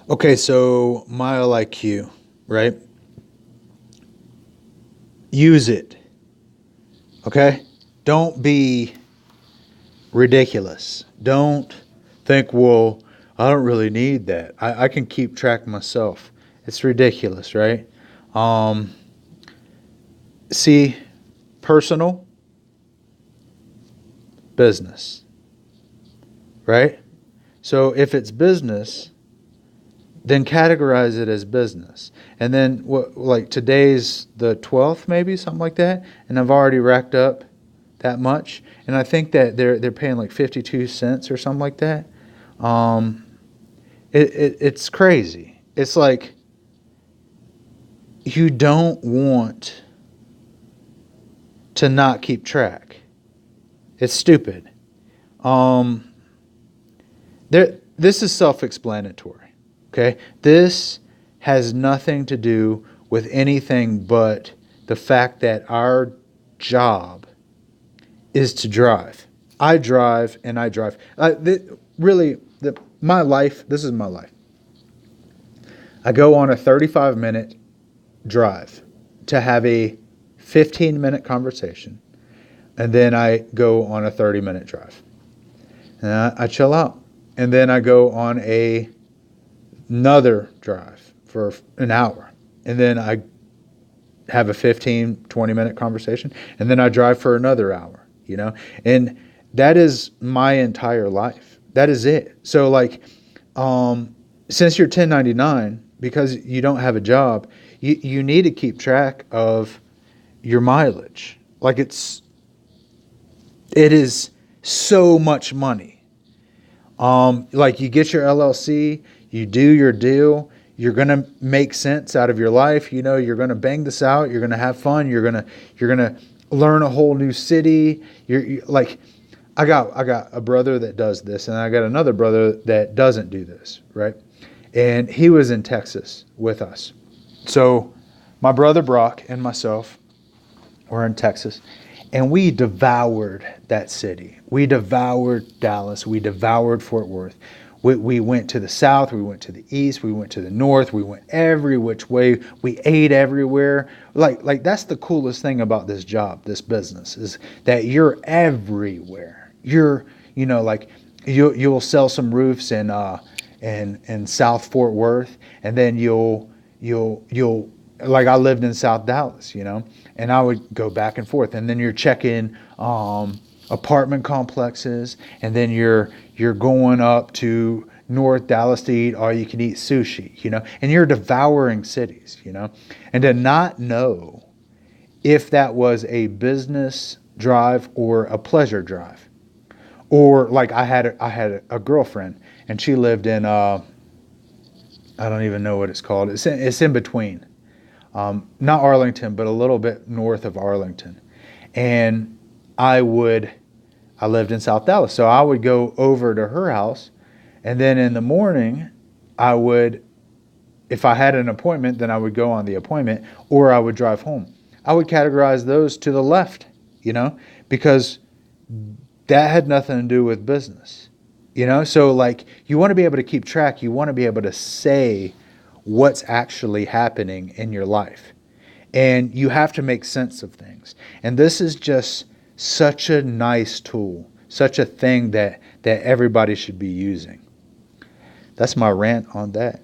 Okay, so MileIQ, right? Use it. Okay? Don't be ridiculous. Don't think, well, I don't really need that. I can keep track myself. It's ridiculous, right? Um, See, personal, business, right? So if it's business, then categorize it as business. And then what, like today's the 12th, maybe something like that, and I've already racked up that much. And I think that they're paying like 52 cents or something like that. Um, it's crazy. It's like you don't want to not keep track. It's stupid. Um, this is self-explanatory. Okay, this has nothing to do with anything but the fact that our job is to drive. I drive and I drive. Really, my life. This is my life. I go on a 35-minute drive to have a 15-minute conversation, and then I go on a 30-minute drive. And I chill out, and then I go on another drive for an hour, and then I have a 15, 20-minute conversation, and then I drive for another hour, and that is my entire life. That is it. So like, since you're 1099, because you don't have a job, you need to keep track of your mileage. Like it is so much money. Like you get your LLC, you do your deal, you're gonna make sense out of your life. You're gonna bang this out. You're gonna have fun. You're gonna learn a whole new city. You're like, I got a brother that does this, and I got another brother that doesn't do this, right? And he was in Texas with us. So my brother Brock and myself were in Texas, and we devoured that city. We devoured Dallas. We devoured Fort Worth. We went to the south. We went to the east. We went to the north. We went every which way. We ate everywhere. Like that's the coolest thing about this job, this business, is that you're everywhere. Like you'll sell some roofs in South Fort Worth, and then you'll like I lived in South Dallas, and I would go back and forth, and then you're checking apartment complexes, and then you're going up to North Dallas to eat all you can eat sushi, and you're devouring cities, and to not know if that was a business drive or a pleasure drive, or like I had a girlfriend, and she lived in I don't even know what it's called. It's in between. Not Arlington, but a little bit north of Arlington. And I lived in South Dallas, so I would go over to her house, and then in the morning, if I had an appointment, then I would go on the appointment, or I would drive home. I would categorize those to the left, because that had nothing to do with business, So like, you want to be able to keep track. You want to be able to say what's actually happening in your life. And you have to make sense of things. And this is just such a nice tool, such a thing that everybody should be using. That's my rant on that.